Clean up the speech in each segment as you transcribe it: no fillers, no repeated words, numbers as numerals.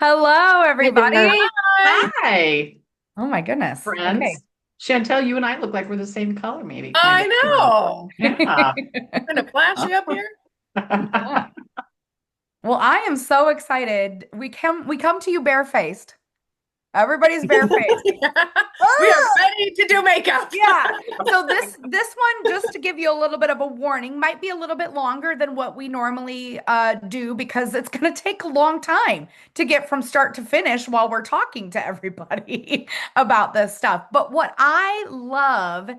Hello, Hi there. everybody. Hi, Hi, Oh my goodness. Okay. friends. Chantel, you and I look like we're the same color, maybe, kind I of. know. Yeah. Kind of flashy up here. Yeah. Well, I am so excited. We come to you barefaced. Everybody's barefaced. We are Ah! ready to do makeup. Yeah. So this one, just to give you a little bit of a warning, might be a little bit longer than what we normally do because it's going to take a long time to get from start to finish while we're talking to everybody about this stuff. But what I love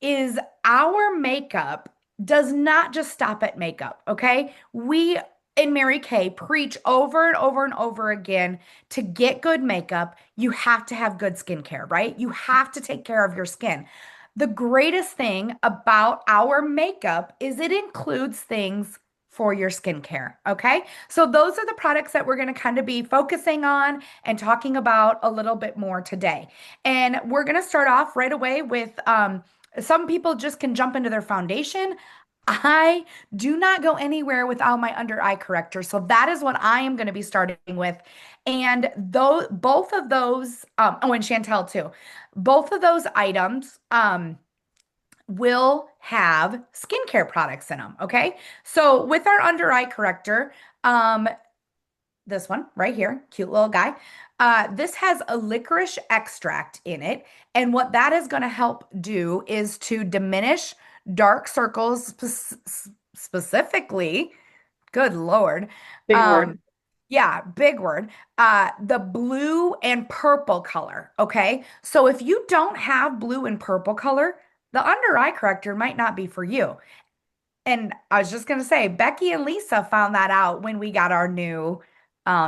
is our makeup does not just stop at makeup, okay? We in Mary Kay preach over and over and over again to get good makeup, you have to have good skincare, right? You have to take care of your skin. The greatest thing about our makeup is it includes things for your skincare, okay? So those are the products that we're going to kind of be focusing on and talking about a little bit more today. And we're going to start off right away with some people just can jump into their foundation. I do not go anywhere without my under eye corrector. So that is what I am going to be starting with. And though both of those, oh, and Chantel too, both of those items will have skincare products in them. Okay. So with our under eye corrector, um, this one right here, cute little guy. This has a licorice extract in it. And what that is going to help do is to diminish dark circles specifically. Good Lord. Big Um, word. yeah, big word. The blue and purple color. Okay. So if you don't have blue and purple color, the under eye corrector might not be for you. And I was just going to say, Becky and Lisa found that out when we got our new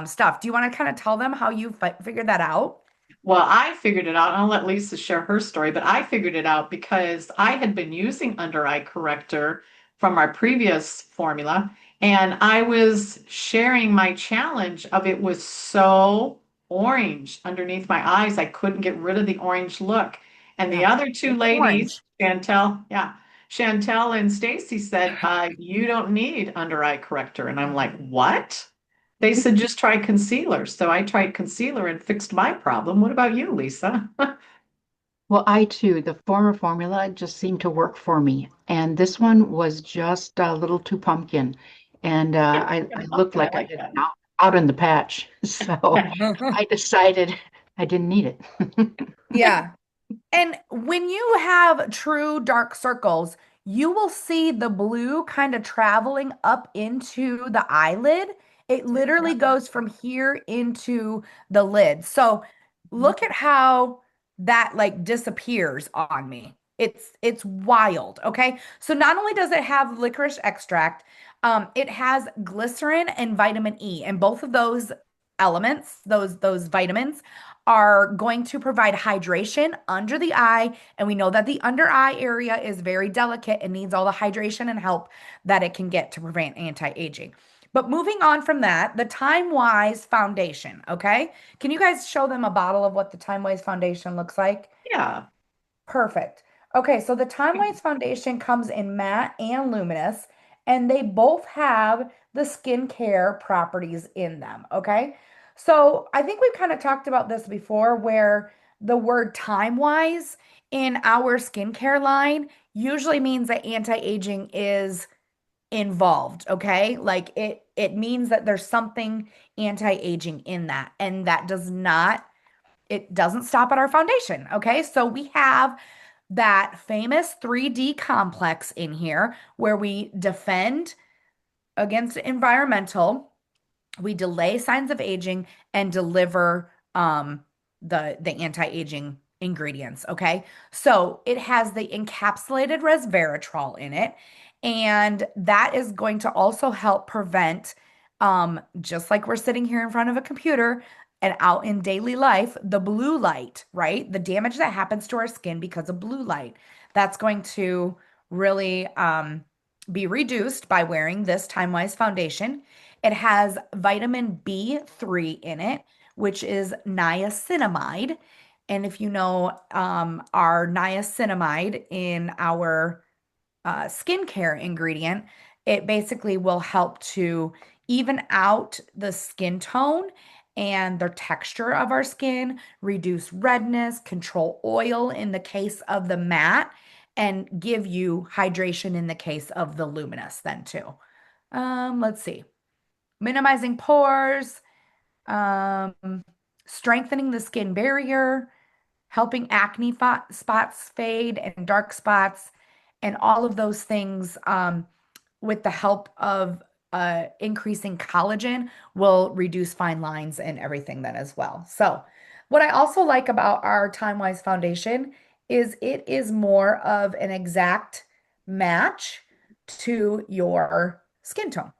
stuff. Do you want to kind of tell them how you figured that out? Well, I figured it out. I'll let Lisa share her story, but I figured it out because I had been using under eye corrector from our previous formula, and I was sharing my challenge of it was so orange underneath my eyes. I couldn't get rid of the orange look. And the Yeah, other two it's ladies, orange. Chantel and Stacy said, you don't need under eye corrector. And I'm like, what? They said just try concealer. So I tried concealer and fixed my problem. What about you, Lisa? Well, I too, the former formula just seemed to work for me. And this one was just a little too pumpkin. And I looked I like I like had that. been out in the patch. So I decided I didn't need it. Yeah. And when you have true dark circles, you will see the blue kind of traveling up into the eyelid. It literally goes from here into the lid. So look at how that like disappears on me. It's wild, okay? So not only does it have licorice extract, it has glycerin and vitamin E, and both of those elements, those vitamins are going to provide hydration under the eye. And we know that the under eye area is very delicate and needs all the hydration and help that it can get to prevent anti-aging. But moving on from that, the Time Wise foundation, okay? Can you guys show them a bottle of what the Time Wise foundation looks like? Yeah. Perfect. Okay, so the Time Wise foundation comes in matte and luminous, and they both have the skincare properties in them. Okay, so I think we've kind of talked about this before, where the word Time Wise in our skincare line usually means that anti-aging is involved. Okay, like it means that there's something anti-aging in that, and that does not, it doesn't stop at our foundation. Okay, so we have that famous 3D complex in here where we defend against environmental, we delay signs of aging, and deliver the anti-aging ingredients. Okay, so it has the encapsulated resveratrol in it, and that is going to also help prevent, just like we're sitting here in front of a computer and out in daily life, the blue light, right? The damage that happens to our skin because of blue light. That's going to really be reduced by wearing this Time Wise foundation. It has vitamin B3 in it, which is niacinamide. And if you know our niacinamide in our skincare ingredient, it basically will help to even out the skin tone and the texture of our skin, reduce redness, control oil in the case of the matte, and give you hydration in the case of the luminous then too. Let's see. Minimizing pores, um, strengthening the skin barrier, helping spots fade and dark spots, and all of those things with the help of increasing collagen will reduce fine lines and everything then as well. So, what I also like about our Time Wise foundation is it is more of an exact match to your skin tone.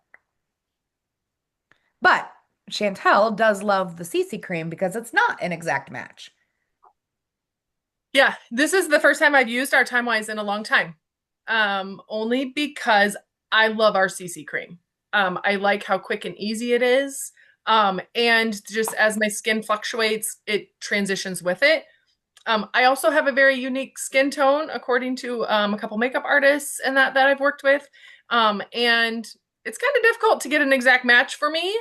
But Chantel does love the CC cream because it's not an exact match. Yeah, this is the first time I've used our Time Wise in a long time. Only because I love our CC cream. I like how quick and easy it is. And just as my skin fluctuates, it transitions with it. I also have a very unique skin tone, according to a couple makeup artists and that I've worked with. And it's kind of difficult to get an exact match for me.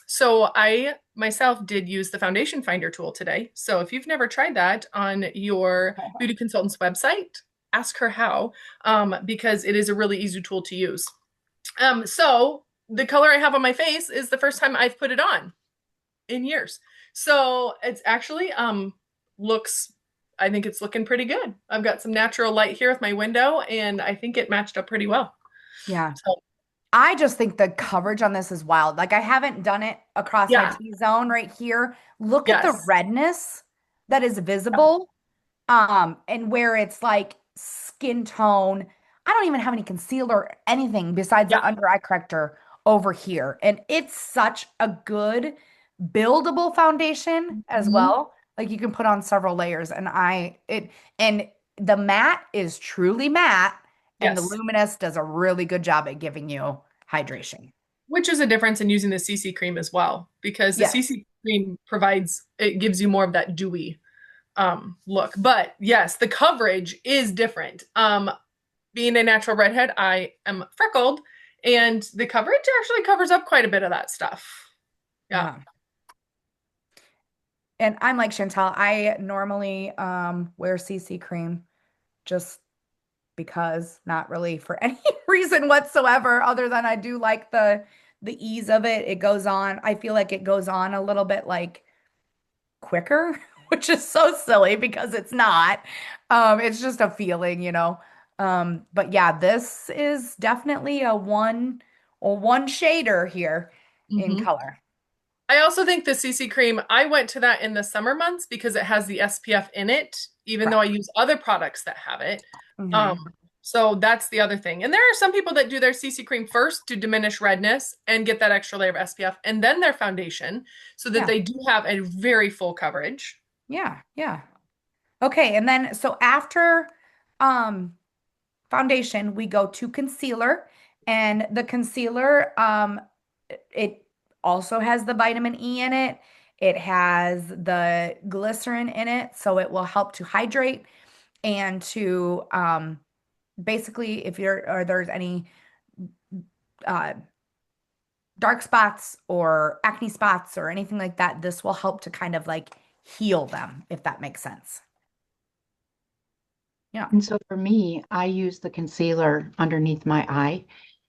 So I myself did use the foundation finder tool today. So if you've never tried that on your beauty consultant's website, ask her how, because it is a really easy tool to use. So the color I have on my face is the first time I've put it on in years. So it's actually looks, I think it's looking pretty good. I've got some natural light here with my window, and I think it matched up pretty well. Yeah. So I just think the coverage on this is wild. Like I haven't done it across my yeah, T-zone right here. Look at the yes, redness that is visible. And where it's like skin tone. I don't even have any concealer or anything besides yeah. the under eye corrector over here. And it's such a good buildable foundation as Mhm. well. Like you can put on several layers and the matte is truly matte and the Yes. luminous does a really good job at giving you hydration. Which is a difference in using the CC cream as well, because the Yes. CC cream provides, it gives you more of that dewy look. But yes, the coverage is different. Being a natural redhead, I am freckled, and the coverage actually covers up quite a bit of that stuff. Yeah. Yeah. And I'm like Chantel, I normally wear CC cream just because, not really for any reason whatsoever, other than I do like the ease of it. It goes on. I feel like it goes on a little bit like quicker, which is so silly because it's not. It's just a feeling, you know. But yeah, this is definitely a one shader here in Mhm. color. I also think the CC cream, I went to that in the summer months because it has the SPF in it, even though I Correct. use other products that have it. Um, Hmm. so that's the other thing. And there are some people that do their CC cream first to diminish redness and get that extra layer of SPF, and then their foundation so that Yeah. they do have a very full coverage. Yeah. Yeah. Okay, and then so after um foundation, we go to concealer, and the concealer it also has the vitamin E in it. It has the glycerin in it, so it will help to hydrate and to basically if you're or there's any uh dark spots or acne spots or anything like that, this will help to kind of like heal them, if that makes sense. Yeah. And so for me, I use the concealer underneath my eye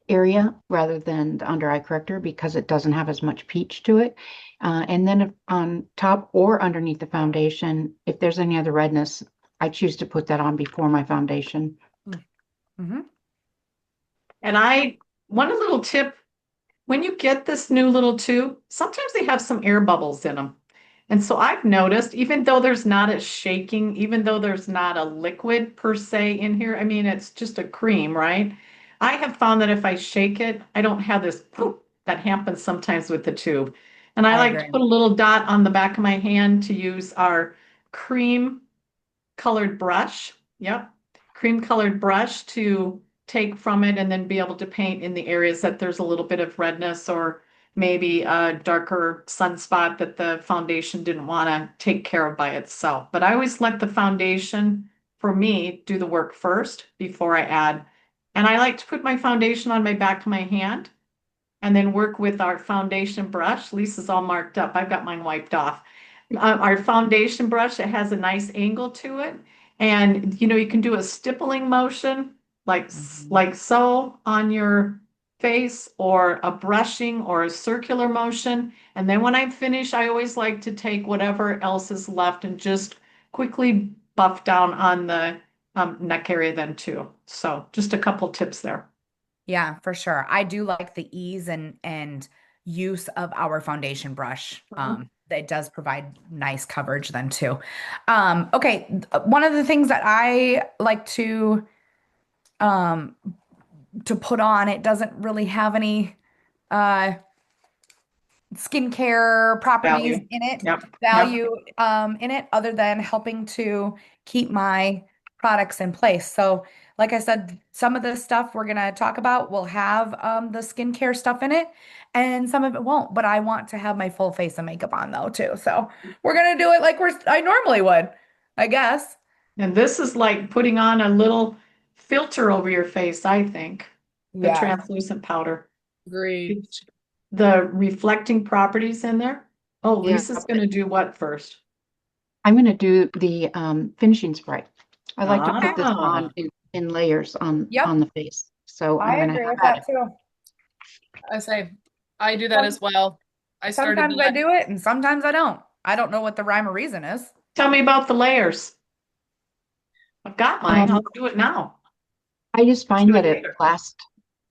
area rather than the under eye corrector because it doesn't have as much peach to it. And then if on top or underneath the foundation, if there's any other redness, I choose to put that on before my foundation. Mm-hmm. And one little tip, when you get this new little tube, sometimes they have some air bubbles in them. And so I've noticed, even though there's not a shaking, even though there's not a liquid per se in here, I mean, it's just a cream, right? I have found that if I shake it, I don't have this poof that happens sometimes with the tube. And I I like to agree. put a little dot on the back of my hand to use our cream colored brush. Yep. Cream colored brush to take from it and then be able to paint in the areas that there's a little bit of redness or maybe a darker sunspot that the foundation didn't want to take care of by itself. But I always let the foundation, for me, do the work first before I add. And I like to put my foundation on my back of my hand and then work with our foundation brush. Lisa's all marked up. I've got mine wiped off. Our foundation brush, it has a nice angle to it. And you can do a stippling motion Mhm. like so on your face, or a brushing or a circular motion. And then when I'm finished, I always like to take whatever else is left and just quickly buff down on the neck area then too. So just a couple tips there. Yeah, for sure. I do like the ease and use of our foundation brush. That does provide nice coverage then too. Okay, one of the things that I like um to put on, it doesn't really have any uh skincare properties Value. in it, Yep. Yep. value in it, other than helping to keep my products in place. So, like I said, some of the stuff we're gonna talk about will have the skincare stuff in it, and some of it won't. But I want to have my full face of makeup on though too. So we're gonna do it like I normally would, I guess. And this is like putting on a little filter over your face, I think. The Yeah. translucent powder. Agreed. The reflecting properties in there. Oh, Yeah, Lisa's going to do what first? I'm going to do the finishing spray. I like to Okay. put this on Ah, in layers Yep. on the face. So I'm I going to agree have with at that it. too. I say I do that Some, as well. I started Sometimes I that. do it and sometimes I don't. I don't know what the rhyme or reason is. tell me about the layers. I've got mine. Um, I'll do it now. I just Do find it that it later. lasts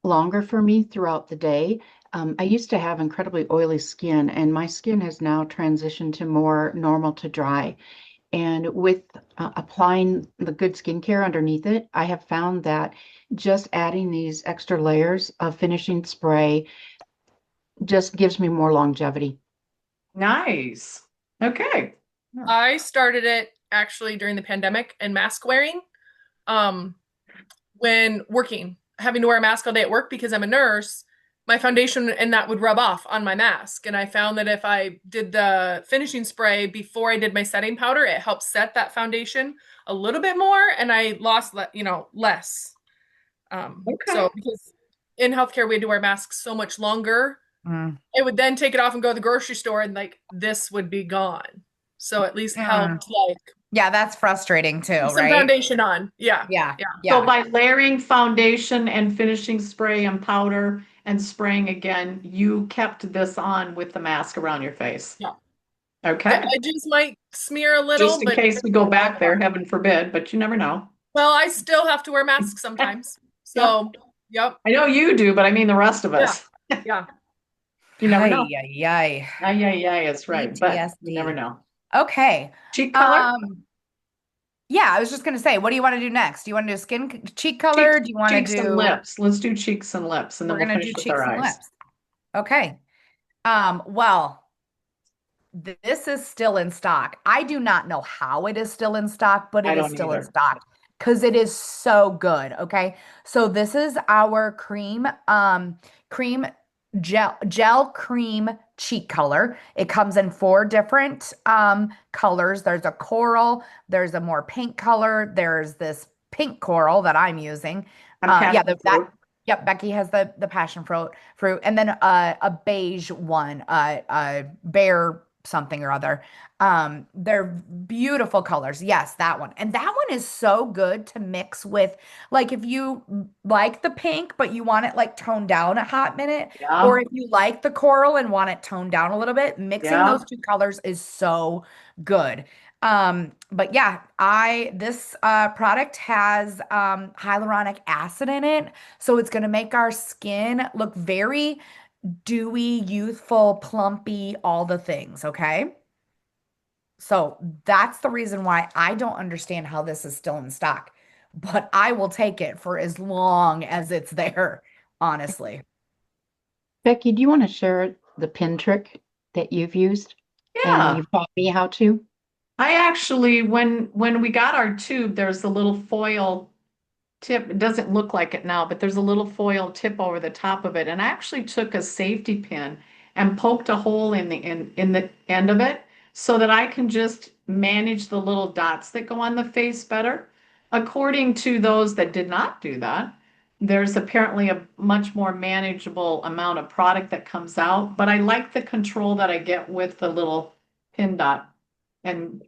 longer for me throughout the day. I used to have incredibly oily skin, and my skin has now transitioned to more normal to dry. And with applying the good skincare underneath it, I have found that just adding these extra layers of finishing spray just gives me more longevity. Nice. Okay. Hmm. I started it actually during the pandemic and mask wearing. Um, when working, having to wear a mask all day at work because I'm a nurse, my foundation and that would rub off on my mask. And I found that if I did the finishing spray before I did my setting powder, it helped set that foundation a little bit more, and I lost, less. So Okay. because in healthcare we had to wear masks so much longer, Mm. I would then take it off and go to the grocery store, and like this would be gone. So at least Mm. helped like Yeah, that's frustrating too, keep some right? foundation on. Yeah. Yeah, Yeah. So yeah. by layering foundation and finishing spray and powder and spraying again, you kept this on with the mask around your face. Yeah. The Okay. edges might smear a Just little, in but case we go for the most back there, part. heaven forbid, but you never know. Well, I still have to wear masks sometimes. Yep. So, yep. I know you do, but I mean the rest of Yeah. us. Yeah. You never know. Ay, ay, ay. Ay, ay, ay, it's right, but you never PTSD. know. Okay. Cheek color? Um, yeah, I was just gonna say, what do you want to do next? Do you want to do cheek color? Cheeks, Do you want to cheeks and do, lips. Let's do cheeks and lips, and then we're we'll gonna finish do with our cheeks and eyes. lips. Okay. Well, this is still in stock. I do not know how it is still in stock, but I it is don't still in either. stock because it is so good. Okay. So this is our cream gel cream cheek color. It comes in four different colors. There's a coral, there's a more pink color, there's this pink coral that I'm using. I'm Yeah, passion that fruit. Yep, Becky has the passion fruit, and then a beige one, bear something or other. They're beautiful colors. Yes, that one. And that one is so good to mix with, like if you like the pink, but you want it like toned down a hot minute, or Yeah, if you like the coral and want it toned down a little bit, mixing yeah. those two colors is so good. But yeah, I this product has hyaluronic acid in it, so it's going to make our skin look very dewy, youthful, plumpy, all the things, okay? So that's the reason why I don't understand how this is still in stock, but I will take it for as long as it's there, honestly. Becky, do you want to share the pin trick that you've used and Yeah. you've taught me how to? I actually, when we got our tube, there's a little foil tip. It doesn't look like it now, but there's a little foil tip over the top of it. And I actually took a safety pin and poked a hole in the end of it so that I can just manage the little dots that go on the face better. According to those that did not do that, there's apparently a much more manageable amount of product that comes out, but I like the control that I get with the little pin dot and And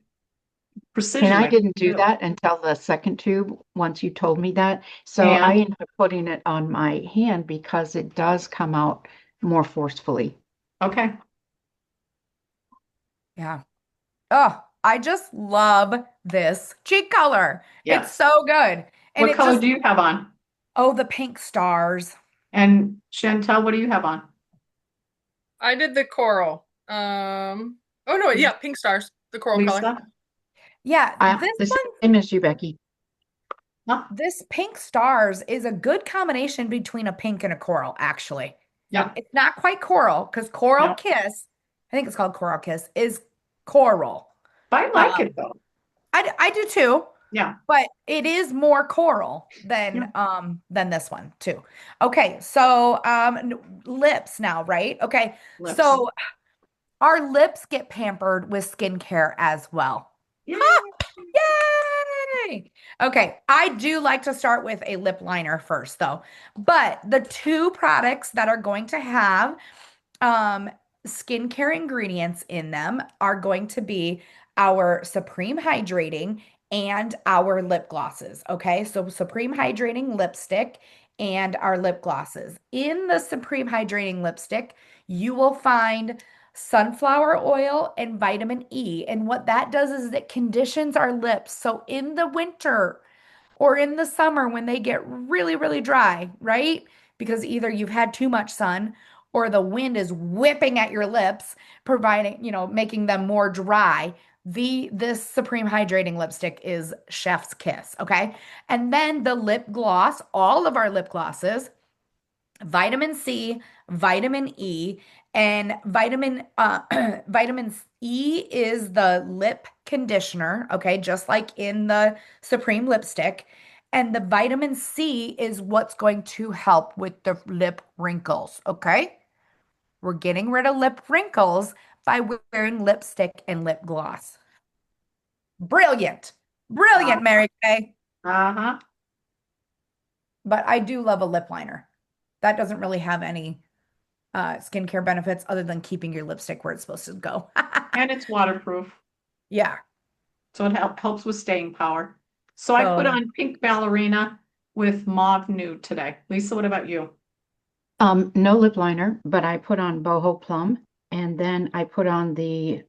precision I I think didn't do too. that until the second tube, once you told me that. So I And ended up putting it on my hand because it does come out more forcefully. okay, Yeah. Oh, I just love this cheek color. It's yes. so good. And What it color just, do you have on? oh, the pink stars. And Chantel, what do you have on? I did the coral. Oh no, yeah, pink stars, the coral color. Lisa? Yeah, I the same as you, Becky. Huh? this pink stars is a good combination between a pink and a coral, actually. Yeah. It's not quite coral because Coral No. Kiss, I think it's called Coral Kiss, is coral. But I like Um, it though. I do too, Yeah. but it is more coral Yeah. than this one too. Okay, so lips now, right? Okay, Lips. so our lips get pampered with skincare as well. Ha! Yay. Yay! Okay, I do like to start with a lip liner first though. But the two products that are going to have um, skincare ingredients in them are going to be our Supreme Hydrating and our lip glosses. Okay, so Supreme Hydrating lipstick and our lip glosses. In the Supreme Hydrating lipstick, you will find sunflower oil and vitamin E. And what that does is it conditions our lips. So in the winter, or in the summer when they get really, really dry, right? Because either you've had too much sun or the wind is whipping at your lips, providing, making them more dry. This Supreme Hydrating Lipstick is chef's kiss, okay? And then the lip gloss, all of our lip glosses, vitamin C, vitamin E, and vitamin E is the lip conditioner, okay, just like in the Supreme lipstick. And the vitamin C is what's going to help with the lip wrinkles, okay? We're getting rid of lip wrinkles by wearing lipstick and lip gloss. Brilliant. Brilliant, Mary Kay. Uh-huh. But I do love a lip liner. That doesn't really have any skincare benefits other than keeping your lipstick where it's supposed to go. And it's waterproof. Yeah. So it helps with staying power. So I put So on pink ballerina with mauve nude today. Lisa, what about you? No lip liner, but I put on boho plum, and then I put on the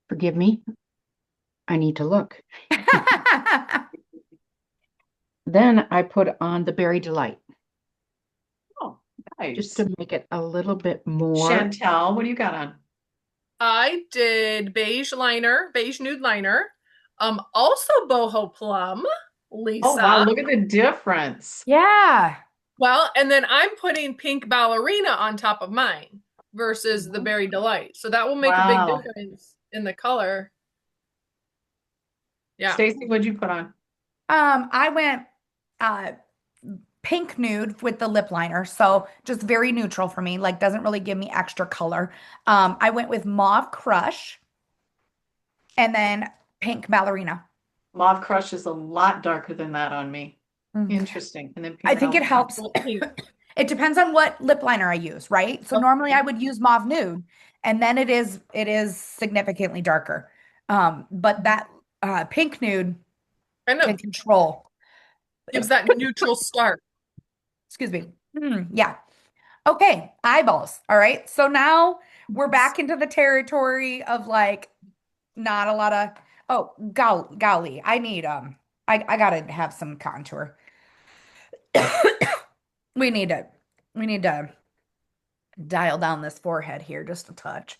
forgive me, I need to look. Then I put on the berry delight Oh, just nice. to make it a little bit more. Chantel, what do you got on? I did beige liner, beige nude liner. Also boho plum, Oh, wow, Lisa. look at the difference. yeah. Well, and then I'm putting pink ballerina on top of mine versus the Mhm. berry delight. So that will make a big Wow. difference in the color. Yeah. Stacy, what'd you put on? I went uh pink nude with the lip liner, so just very neutral for me, like doesn't really give me extra color. I went with mauve crush and then pink ballerina. Mauve Crush is a lot darker than that on me. Mm. Interesting. And then I pink think it ballerina. helps. Well, pink. It depends on what lip liner I use, right? So normally I Okay. would use mauve nude, and then it is significantly darker. But that pink nude Kind can of control. gives that neutral start. Excuse me. Yeah. Okay, eyeballs. All right. So now we're back into the territory of like not a lot of oh, golly. I gotta have some contour. We need to we need to dial down this forehead here just a touch.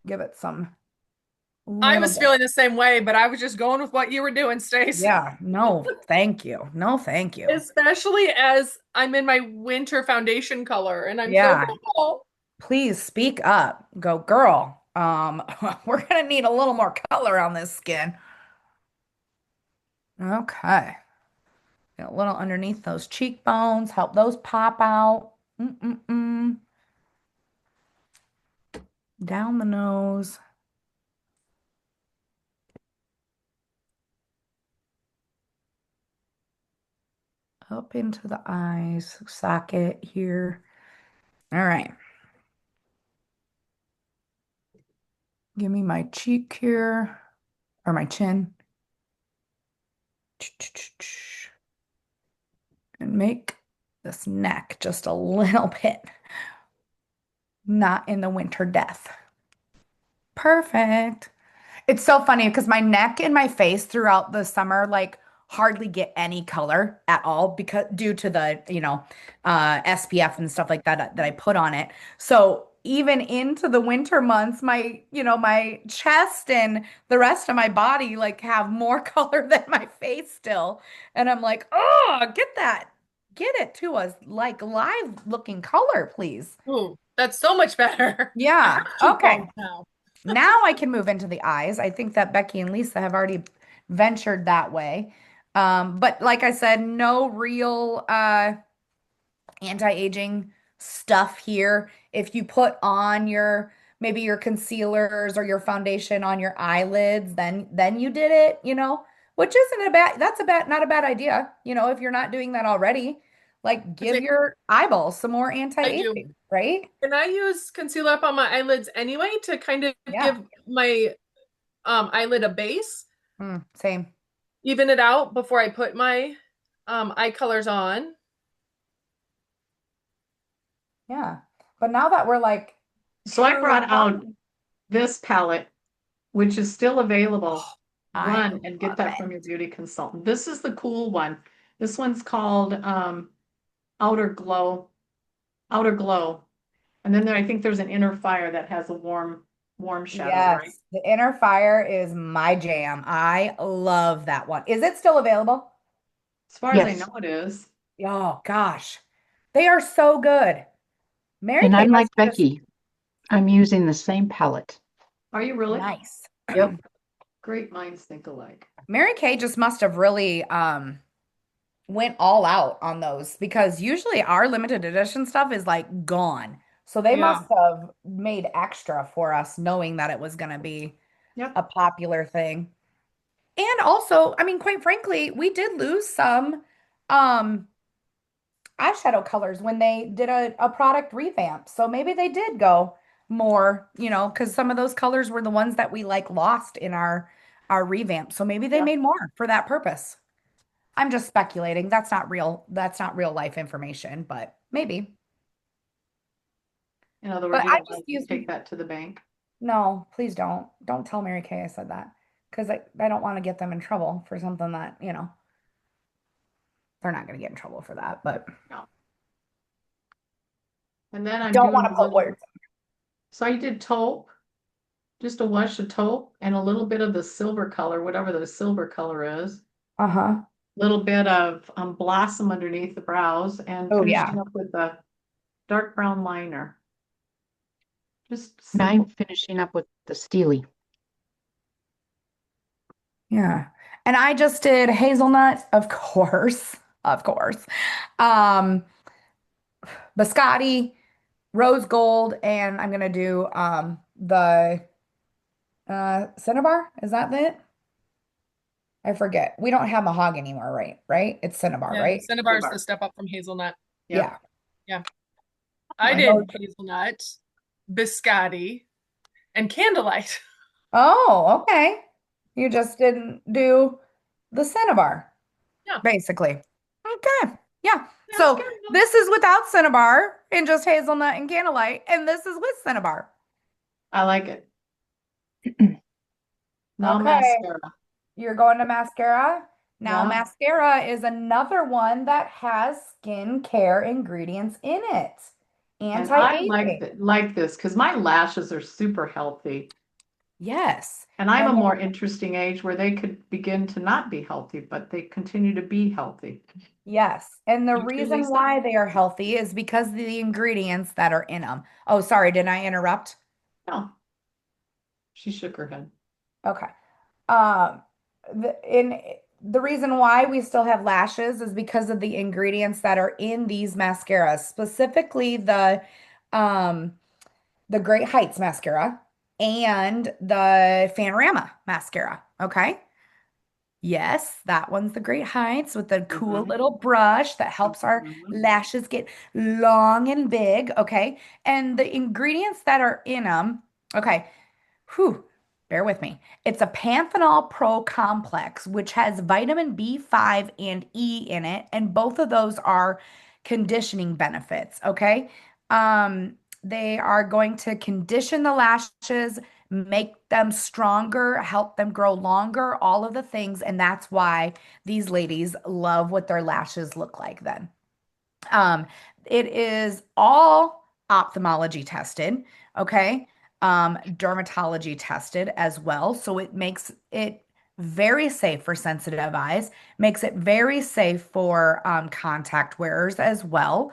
Give it some I little was bit. feeling the same way, but I was just going with what you were doing, Stace. Yeah, no, thank you. No, thank you. Especially as I'm in my winter foundation color and I'm so Yeah, pale. please speak up. Go, girl. We're gonna need a little more color on this skin. Okay. Get a little underneath those cheekbones, help those pop out. Mm-mm-mm. Down the nose. up into the eyes socket here. All right. Give me my cheek here or my chin. And make this neck just a little bit not in the winter death. Perfect. It's so funny because my neck and my face throughout the summer like hardly get any color at all because due to the, SPF and stuff like that that I put on it. So even into the winter months, my chest and the rest of my body like have more color than my face still. And I'm like, "Oh, get that. Get it to us like live looking color, please." Ooh, that's so much better. I Yeah. have cheekbones Okay. now. Now I can move into the eyes. I think that Becky and Lisa have already ventured that way. But like I said, no real anti-aging stuff here. If you put on your maybe your concealers or your foundation on your eyelids, then you did it, which isn't a bad that's a bad not a bad idea, if you're not doing that already. Like I give say your eyeballs some more I do. anti-aging, right? And I use concealer up on my eyelids anyway to kind of Yeah. give my eyelid a base, Same. even it out before I put my eye colors on. Yeah. But now that we're like So I truly brought out this palette, which is still available. Oh, I Run and get love that from your it. beauty consultant. This is the cool one. This one's called Outer Glow. Outer Glow. And then I think there's an Inner Fire that has a warm shadow, right? Yes, the Inner Fire is my jam. I love that one. Is it still available? As far as I Yes. know, it is. Oh gosh, they are so good. Mary And Kay I'm must like have just Becky. I'm using the same palette. Are you really? nice. Yep. Great minds think alike. Mary Kay just must have really went all out on those because usually our limited edition stuff is like gone. So they Yeah. must have made extra for us knowing that it was going to be Yep. a popular thing. And also, I mean, quite frankly, we did lose some um eyeshadow colors when they did a product revamp. So maybe they did go more, because some of those colors were the ones that we like lost in our revamp. So maybe they Yep. made more for that purpose. I'm just speculating. That's not real life information, but maybe. In other But words, you I don't just like to use take that to the bank. no, please don't. Don't tell Mary Kay I said that. Because I don't want to get them in trouble for something that, they're not going to get in trouble for that, but No. And then I'm don't doing want a to put little, words. so I did taupe, just a wash of taupe and a little bit of the silver color, whatever the silver color is. Uh-huh. Little bit of blossom underneath the brows and Oh yeah. finishing up with the dark brown liner. Just And I'm simple. finishing up with the Steely. Yeah. And I just did hazelnut, of course. Of course. Um, biscotti, rose gold, and I'm gonna do the cinnabar. Is that it? I forget. We don't have mahogany anymore, right? Right? It's cinnabar, Yeah, right? Cinnabar is the step up from hazelnut. Yep. Yeah. Yeah. I And did those hazelnut, biscotti, and candlelight. oh, okay. You just didn't do the cinnabar, Yeah. basically. Okay. Yeah. That's So good. this is without cinnabar and just hazelnut and candlelight, and this is with cinnabar. I like it. Now Okay. mascara. You're going to mascara. Now, Yeah. mascara is another one that has skincare ingredients in it. And I Anti-aging. like this because my lashes are super healthy. Yes. And I'm a And more interesting age where they could begin to not be healthy, but they continue to be healthy. yes. And the You too, reason Lisa? why they are healthy is because of the ingredients that are in them. Oh, sorry, did I interrupt? No, she shook her head. Okay. Um, the reason why we still have lashes is because of the ingredients that are in these mascaras, specifically um the Great Heights mascara and the Panorama mascara. Okay. Yes, that one's the Great Heights with the cool Mhm. little brush that helps our Mhm. lashes get long and big. Okay. And the ingredients that are in them, okay, whew, bear with me. It's a panthenol pro complex, which has vitamin B5 and E in it, and both of those are conditioning benefits. Okay. They are going to condition the lashes, make them stronger, help them grow longer, all of the things. And that's why these ladies love what their lashes look like then. Um, it is all ophthalmology tested, okay? Dermatology tested as well. So it makes it very safe for sensitive eyes, makes it very safe for contact wearers as well.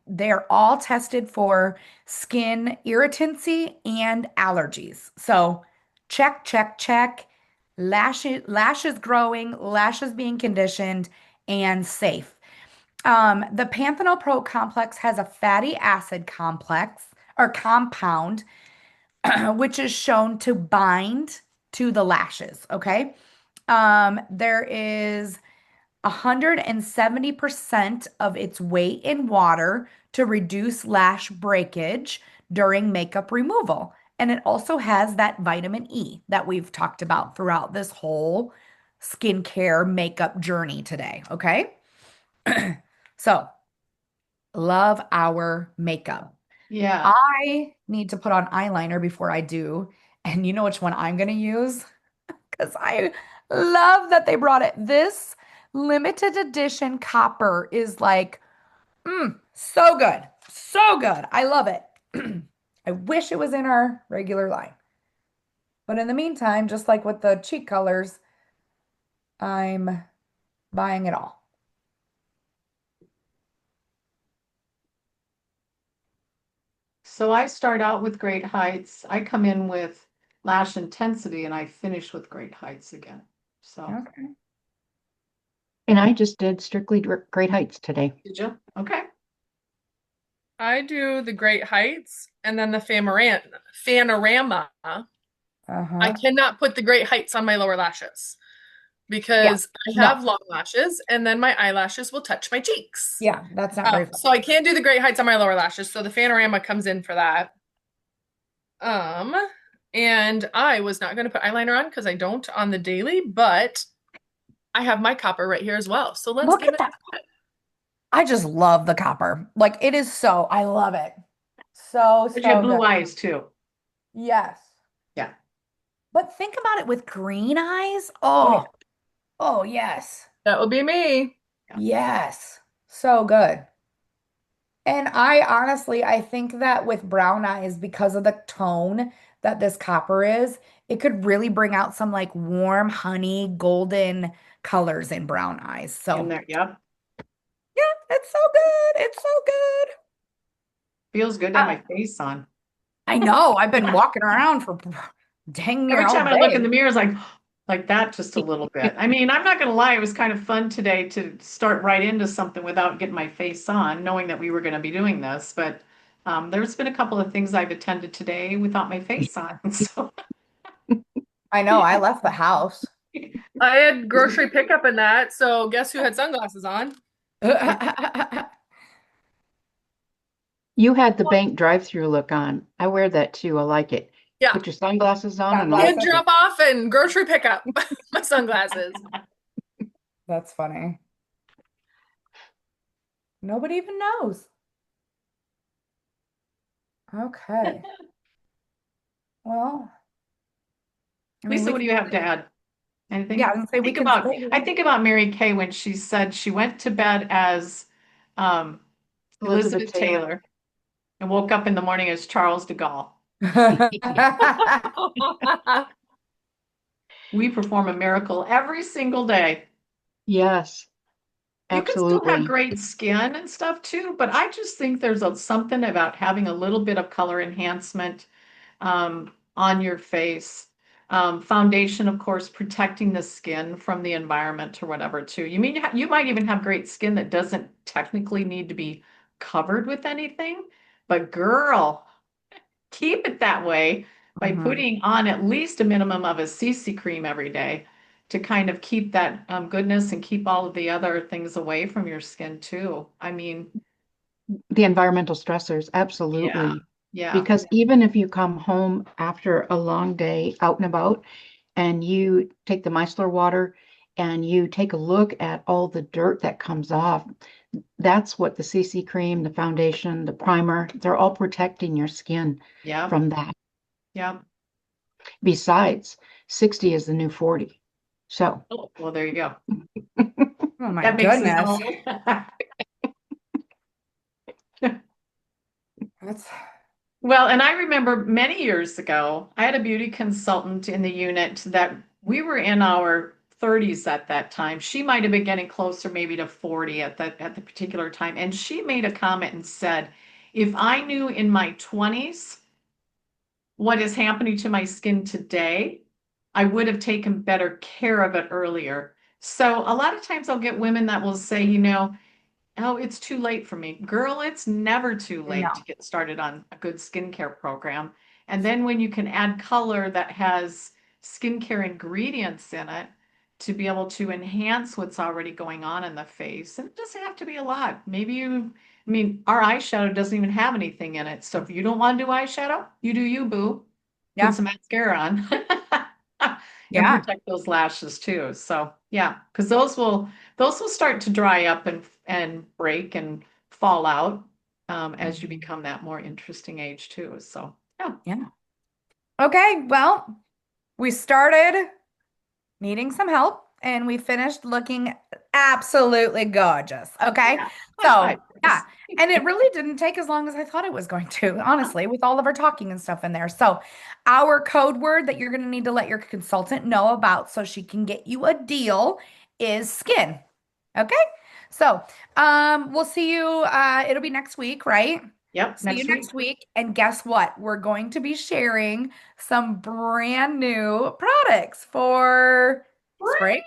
They're all tested for skin irritancy and allergies. So check, check, check. Lashes growing, lashes being conditioned, and safe. The Panthenol Pro complex has a fatty acid complex or compound, which is shown to bind to the lashes. Okay. There is 170% of its weight in water to reduce lash breakage during makeup removal. And it also has that vitamin E that we've talked about throughout this whole skincare makeup journey today. Okay. So, love our makeup. Yeah. I need to put on eyeliner before I do. And you know which one I'm going to use? Because I love that they brought it. This limited edition copper is like, so good. So good. I love it. I wish it was in our regular line. But in the meantime, just like with the cheek colors, I'm buying it all. So I start out with Great Heights. I come in with Lash Intensity and I finish with Great Heights again. So, Okay. And I just did strictly Great Heights today. did you? Okay. I do the Great Heights and then the Fanorama. I Uh-huh. cannot put the Great Heights on my lower lashes Yeah. because I No. have long lashes and then my eyelashes will touch my cheeks. Yeah, that's not very fun. So I can't do the Great Heights on my lower lashes. So the Fanorama comes in for that. Um, and I was not going to put eyeliner on because I don't on the daily, but I have my copper right here as well. So let's Look give at it. that. I just love the copper. Like it is so, I love it. So, But you have so good. blue eyes too. Yes. Yeah. But think about it with green eyes. Oh, yeah. Oh, oh, yes. That would be me. Yeah. Yes. So good. And I honestly, I think that with brown eyes, because of the tone that this copper is, it could really bring out some like warm honey, golden colors in brown eyes. In So, there. Yep. yeah, it's so good. It's so good. Feels good to have Uh, my face on. I know. I've been walking around for dang near Every all time I look in day. the mirror, it's like that just a little bit. I mean, I'm not going to lie, it was kind of fun today to start right into something without getting my face on, knowing that we were going to be doing this. But there's been a couple of things I've attended today without my face on. So I know. I left the house. I had grocery pickup in that. So guess who had sunglasses on? You had the bank drive-through look on. I wear that too. I like it. Yeah. Put your sunglasses on and Kid I'll Sunglasses. drop off and grocery pickup. My sunglasses. That's funny. Nobody even knows. Okay. Well, I mean, Lisa, we what do can, you have to add? yeah, I Anything? was gonna say we can stay I here. think about Mary Kay when she said she went to bed as um, Elizabeth Elizabeth Taylor. Taylor and woke up in the morning as Charles de Gaulle. We perform a miracle every single day. Yes, You can still have absolutely. great skin and stuff too, but I just think there's something about having a little bit of color enhancement on your face. Foundation, of course, protecting the skin from the environment or whatever too. You might even have great skin that doesn't technically need to be covered with anything, but girl, keep it that way by Mhm. putting on at least a minimum of a CC cream every day. to kind of keep that goodness and keep all of the other things away from your skin too. I mean, The environmental stressors, yeah, absolutely. yeah, Because even if you come home after a long day out and about and you take the micellar water and you take a look at all the dirt that comes off, that's what the CC cream, the foundation, the primer, they're all protecting your skin yeah, from that. yeah. Besides, 60 is the new 40. So, Oh, well, there you go. Oh my That makes it goodness. all. That's Well, and I remember many years ago, I had a beauty consultant in the unit that we were in our 30s at that time. She might have been getting closer maybe to 40 at the particular time. And she made a comment and said, if I knew in my 20s what is happening to my skin today, I would have taken better care of it earlier. So a lot of times I'll get women that will say, oh, it's too late for me. Girl, it's never too late to no. get started on a good skincare program. And then when you can add color that has skincare ingredients in it to be able to enhance what's already going on in the face, and it doesn't have to be a lot. I mean, our eyeshadow doesn't even have anything in it. So if you don't want to do eyeshadow, you do you, boo. Put Yeah. some mascara on. And Yeah. protect those lashes too. So yeah, because those will start to dry up and break and fall out as you Mhm. become that more interesting age too. So yeah, Yeah. Okay. Well, we started needing some help and we finished looking absolutely gorgeous. Okay. yeah, high So, five. yeah. And it really didn't take as long as I thought it was going to, honestly, with all of our talking and stuff in there. So, our code word that you're going to need to let your consultant know about so she can get you a deal is skin. Okay. So, we'll see you. It'll be next week, right? Yep, See you next next week. week. And guess what? We're going to be sharing some brand new products for spring.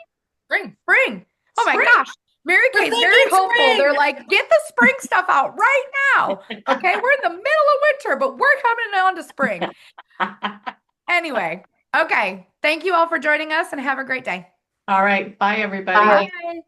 Spring. Spring. Oh my Spring. gosh. Mary We're Kay's very thinking hopeful. They're spring. like, get the spring stuff out right now. Okay. We're in the middle of winter, but we're coming on to spring. Anyway, okay. Thank you all for joining us and have a great day. All right, bye everybody. bye. Bye.